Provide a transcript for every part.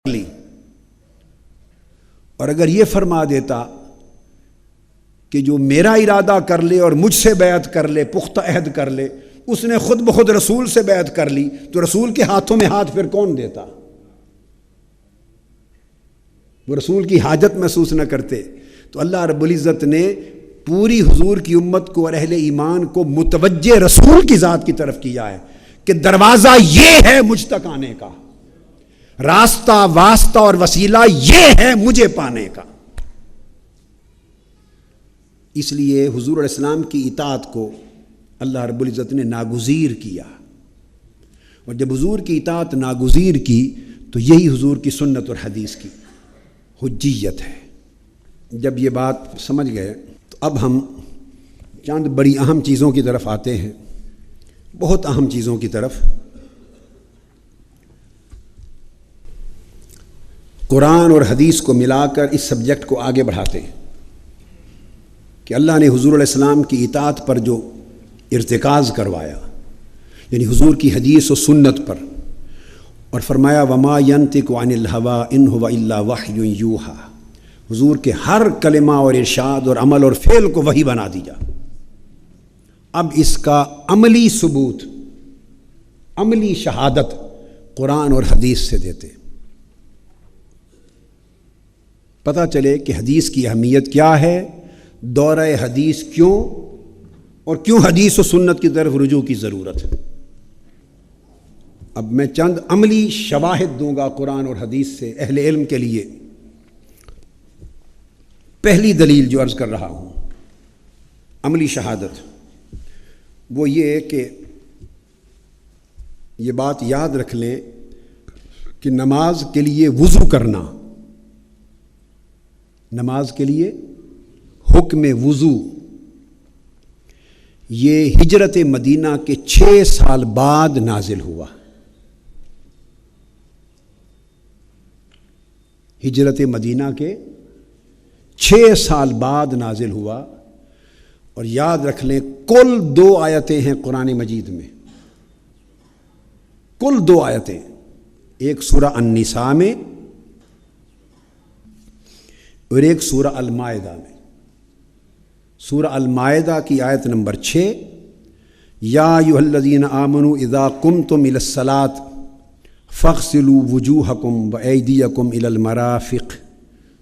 لی، اور اگر یہ فرما دیتا کہ جو میرا ارادہ کر لے اور مجھ سے بیعت کر لے، پختہ عہد کر لے، اس نے خود بخود رسول سے بیعت کر لی، تو رسول کے ہاتھوں میں ہاتھ پھر کون دیتا؟ وہ رسول کی حاجت محسوس نہ کرتے۔ تو اللہ رب العزت نے پوری حضور کی امت کو اور اہل ایمان کو متوجہ رسول کی ذات کی طرف کیا ہے کہ دروازہ یہ ہے مجھ تک آنے کا، راستہ واسطہ اور وسیلہ یہ ہے مجھے پانے کا۔ اس لیے حضور علیہ السلام کی اطاعت کو اللہ رب العزت نے ناگزیر کیا، اور جب حضور کی اطاعت ناگزیر کی تو یہی حضور کی سنت اور حدیث کی حجیت ہے۔ جب یہ بات سمجھ گئے تو اب ہم چند بڑی اہم چیزوں کی طرف آتے ہیں، بہت اہم چیزوں کی طرف۔ قرآن اور حدیث کو ملا کر اس سبجیکٹ کو آگے بڑھاتے ہیں کہ اللہ نے حضور علیہ السلام کی اطاعت پر جو ارتکاز کروایا، یعنی حضور کی حدیث و سنت پر، اور فرمایا وما ینطق عن الہویٰ ان ھو الا وحی یوحیٰ، حضور کے ہر کلمہ اور ارشاد اور عمل اور فعل کو وحی بنا دیا۔ اب اس کا عملی ثبوت، عملی شہادت قرآن اور حدیث سے دیتے، پتہ چلے کہ حدیث کی اہمیت کیا ہے، دورہ حدیث کیوں، اور کیوں حدیث و سنت کی طرف رجوع کی ضرورت ہے۔ اب میں چند عملی شواہد دوں گا قرآن اور حدیث سے اہل علم کے لیے۔ پہلی دلیل جو عرض کر رہا ہوں، عملی شہادت، وہ یہ کہ یہ بات یاد رکھ لیں کہ نماز کے لیے وضو کرنا، نماز کے لیے حکم وضو، یہ ہجرت مدینہ کے 6 سال بعد نازل ہوا۔ ہجرت مدینہ کے 6 سال بعد نازل ہوا، اور یاد رکھ لیں کل 2 آیتیں ہیں قرآن مجید میں، کل 2 آیتیں، ایک سورہ النساء میں اور ایک سورہ المائدہ میں۔ سورہ المائدہ کی آیت نمبر 6، یا ایھا الذین آمنوا اذا قمتم الی الصلاۃ فاغسلوا وجوہکم وایدیکم الی المرافق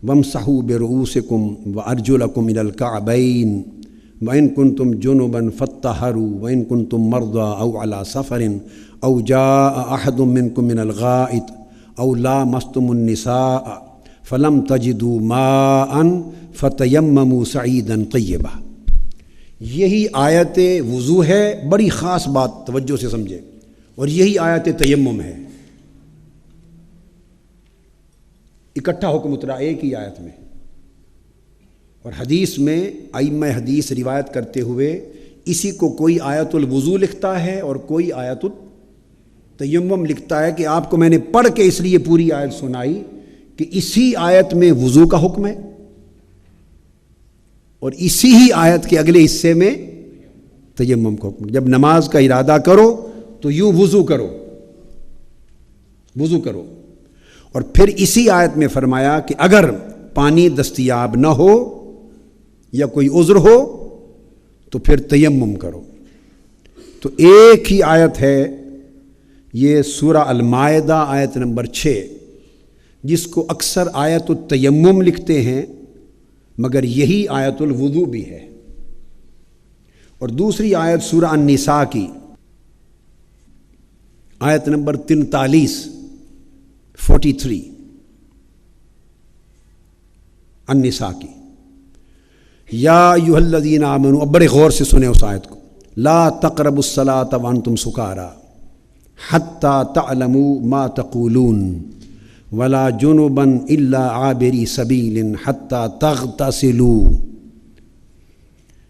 وامسحوا برؤوسکم وارجلکم الی الکعبین وان کنتم جنبا فاطہروا وان کنتم مرضی او علی سفر او جاء احد منکم من الغائط او لامستم النساء فلم تجدوا ماء فتیمموا صعیدا طیبا۔ یہی آیت وضو ہے، بڑی خاص بات توجہ سے سمجھے، اور یہی آیت تیمم ہے، اکٹھا حکم اترا ایک ہی آیت میں۔ اور حدیث میں ائمہ حدیث روایت کرتے ہوئے اسی کو کوئی آیت الوضو لکھتا ہے اور کوئی آیت التیمم لکھتا ہے، کہ آپ کو میں نے پڑھ کے اس لیے پوری آیت سنائی کہ اسی آیت میں وضو کا حکم ہے، اور اسی ہی آیت کے اگلے حصے میں تیمم کا حکم۔ جب نماز کا ارادہ کرو تو یوں وضو کرو، وضو کرو، اور پھر اسی آیت میں فرمایا کہ اگر پانی دستیاب نہ ہو یا کوئی عذر ہو تو پھر تیمم کرو۔ تو ایک ہی آیت ہے یہ سورہ المائدہ آیت نمبر 6، جس کو اکثر آیت التیمم لکھتے ہیں، مگر یہی آیت الوضو بھی ہے۔ اور دوسری آیت سورہ النساء کی آیت نمبر 43 النساء کی، یا ایھا الذین آمنوا، اب بڑے غور سے سنیں اس آیت کو، لا تقربوا الصلاۃ وانتم سکارى حتی تعلموا ما تقولون ولا جنبا الا عابری سبیل حتی تغتسلوا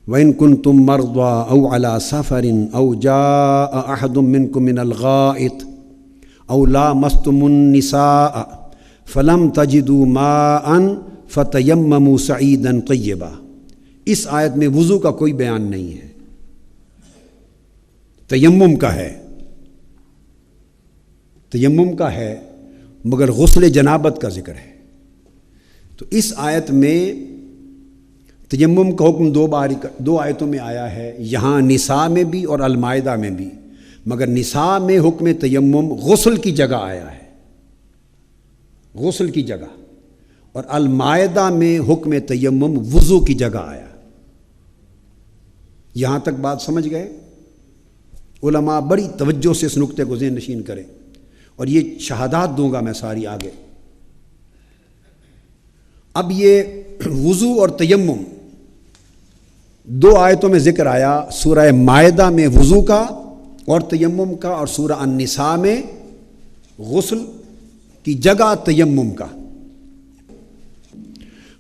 وان کنتم مرضى او علی سفر او جاء احد منکم من الغائط او لامستم النساء فلم تجدوا ماء فتیمموا صعیدا طیبا۔ اس آیت میں وضو کا کوئی بیان نہیں ہے، تیمم کا ہے، تیمم کا ہے، مگر غسل جنابت کا ذکر ہے۔ تو اس آیت میں تیمم کا حکم دو آیتوں میں آیا ہے، یہاں نساء میں بھی اور المائدہ میں بھی، مگر نساء میں حکم تیمم غسل کی جگہ آیا ہے، غسل کی جگہ، اور المائدہ میں حکم تیمم وضو کی جگہ آیا۔ یہاں تک بات سمجھ گئے؟ علماء بڑی توجہ سے اس نقطے کو ذہن نشین کریں، اور یہ شہادات دوں گا میں ساری آگے۔ اب یہ وضو اور تیمم دو آیتوں میں ذکر آیا، سورہ مائدہ میں وضو کا اور تیمم کا، اور سورہ النساء میں غسل کی جگہ تیمم کا۔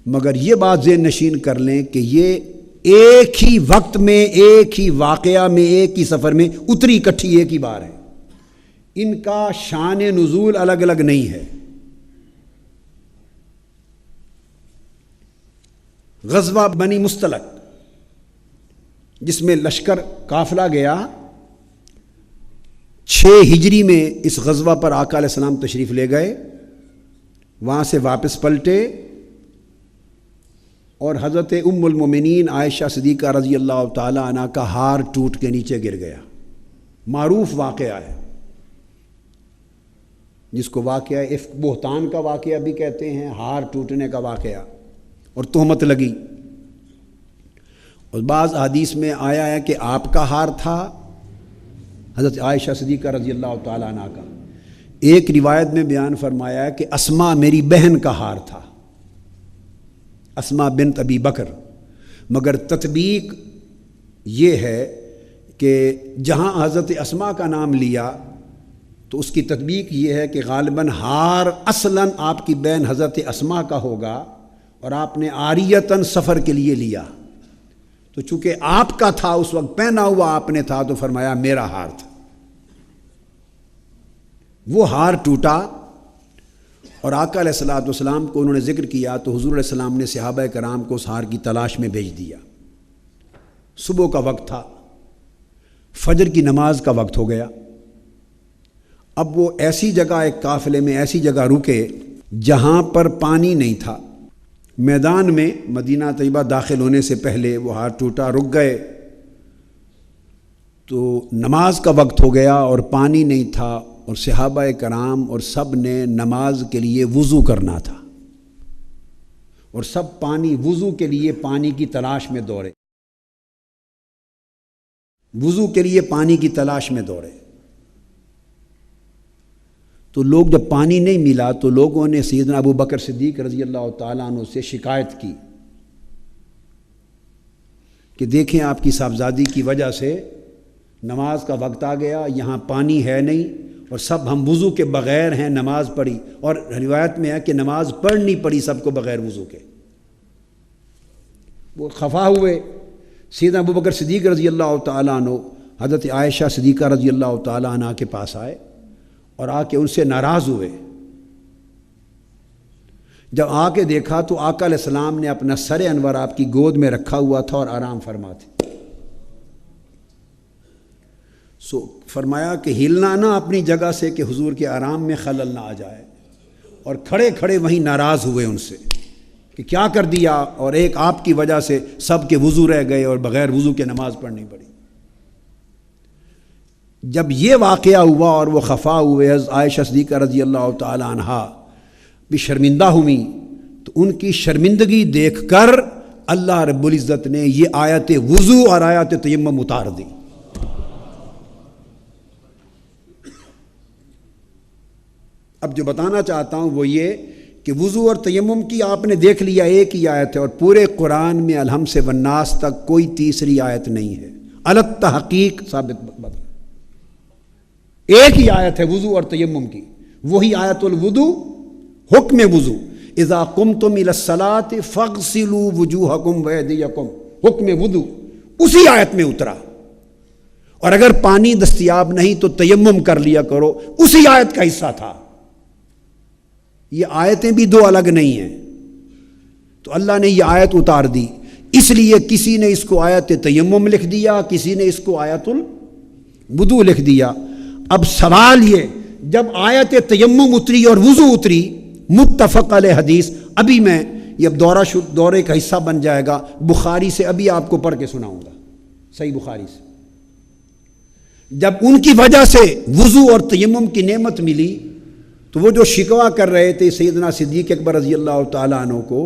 مگر یہ بات ذہن نشین کر لیں کہ یہ ایک ہی وقت میں، ایک ہی واقعہ میں، ایک ہی سفر میں اتری اکٹھی ایک ہی بار ہے، ان کا شان نزول الگ الگ نہیں ہے۔ غزوہ بنی مستلق جس میں لشکر قافلہ گیا، 6 ہجری میں اس غزوہ پر آقا علیہ السلام تشریف لے گئے، وہاں سے واپس پلٹے اور حضرت ام المومنین عائشہ صدیقہ رضی اللہ تعالی عنہ کا ہار ٹوٹ کے نیچے گر گیا۔ معروف واقعہ ہے جس کو واقعہ افک بہتان کا واقعہ بھی کہتے ہیں، ہار ٹوٹنے کا واقعہ، اور تہمت لگی۔ اور بعض حدیث میں آیا ہے کہ آپ کا ہار تھا، حضرت عائشہ صدیقہ رضی اللہ تعالی عنہ کا۔ ایک روایت میں بیان فرمایا ہے کہ اسماء میری بہن کا ہار تھا، اسماء بنت ابی بکر۔ مگر تطبیق یہ ہے کہ جہاں حضرت اسماء کا نام لیا تو اس کی تطبیق یہ ہے کہ غالباً ہار اصلاً آپ کی بہن حضرت اسماء کا ہوگا، اور آپ نے عاریتاً سفر کے لیے لیا، تو چونکہ آپ کا تھا اس وقت پہنا ہوا آپ نے تھا، تو فرمایا میرا ہار تھا۔ وہ ہار ٹوٹا اور آقا علیہ الصلوۃ والسلام کو انہوں نے ذکر کیا، تو حضور علیہ السلام نے صحابہ کرام کو اس ہار کی تلاش میں بھیج دیا۔ صبح کا وقت تھا، فجر کی نماز کا وقت ہو گیا۔ اب وہ ایسی جگہ، ایک قافلے میں ایسی جگہ رکے جہاں پر پانی نہیں تھا، میدان میں مدینہ طیبہ داخل ہونے سے پہلے وہ ہار ٹوٹا، رک گئے۔ تو نماز کا وقت ہو گیا اور پانی نہیں تھا، اور صحابہ کرام اور سب نے نماز کے لیے وضو کرنا تھا، اور سب وضو کے لیے پانی کی تلاش میں دوڑے، وضو کے لیے پانی کی تلاش میں دوڑے۔ تو لوگ جب پانی نہیں ملا تو لوگوں نے سیدنا ابو بکر صدیق رضی اللہ تعالیٰ عنہ سے شکایت کی کہ دیکھیں آپ کی صاحبزادی کی وجہ سے نماز کا وقت آ گیا، یہاں پانی ہے نہیں، اور سب ہم وضو کے بغیر ہیں نماز پڑھی، اور روایت میں ہے کہ نماز پڑھنی پڑی سب کو بغیر وضو کے۔ وہ خفا ہوئے، سیدنا ابو بکر صدیق رضی اللہ تعالیٰ عنہ حضرت عائشہ صدیقہ رضی اللہ تعالیٰ عنہ کے پاس آئے اور آ کے ان سے ناراض ہوئے۔ جب آ کے دیکھا تو آقا علیہ السلام نے اپنا سر انور آپ کی گود میں رکھا ہوا تھا اور آرام فرما تھے۔ فرمایا کہ ہلنا نہ اپنی جگہ سے کہ حضور کے آرام میں خلل نہ آ جائے، اور کھڑے کھڑے وہیں ناراض ہوئے ان سے کہ کیا کر دیا، اور ایک آپ کی وجہ سے سب کے وضو رہ گئے اور بغیر وضو کے نماز پڑھنی پڑی۔ جب یہ واقعہ ہوا اور وہ خفا ہوئے، عائشہ صدیقہ رضی اللہ تعالی عنہا بھی شرمندہ ہوئیں، تو ان کی شرمندگی دیکھ کر اللہ رب العزت نے یہ آیت وضو اور آیت تیمم اتار دی۔ اب جو بتانا چاہتا ہوں وہ یہ کہ وضو اور تیمم کی آپ نے دیکھ لیا ایک ہی آیت ہے، اور پورے قرآن میں الحم سے والناس تک کوئی تیسری آیت نہیں ہے، الگ تحقیق ثابت بتا، ایک ہی آیت ہے وضو اور تیمم کی، وہی آیت الوضو، حکم وضو، اذا قمتم الى الصلاة فاغسلوا وجوہکم وایدیکم، حکم وضو اسی آیت میں اترا۔ اور اگر پانی دستیاب نہیں تو تیمم کر لیا کرو، اسی آیت کا حصہ تھا۔ یہ آیتیں بھی دو الگ نہیں ہیں، تو اللہ نے یہ آیت اتار دی، اس لیے کسی نے اس کو آیت تیمم لکھ دیا، کسی نے اس کو آیت الوضو لکھ دیا۔ اب سوال یہ جب آیت تیمم اتری اور وضو اتری، متفق علیہ حدیث، ابھی میں یہ اب دورے کا حصہ بن جائے گا، بخاری سے ابھی آپ کو پڑھ کے سناؤں گا، صحیح بخاری سے، جب ان کی وجہ سے وضو اور تیمم کی نعمت ملی تو وہ جو شکوہ کر رہے تھے سیدنا صدیق اکبر رضی اللہ تعالیٰ عنہ کو،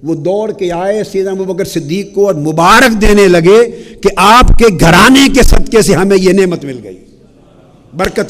وہ دوڑ کے آئے سیدنا ابوبکر صدیق کو اور مبارک دینے لگے کہ آپ کے گھرانے کے صدقے سے ہمیں یہ نعمت مل گئی، برکت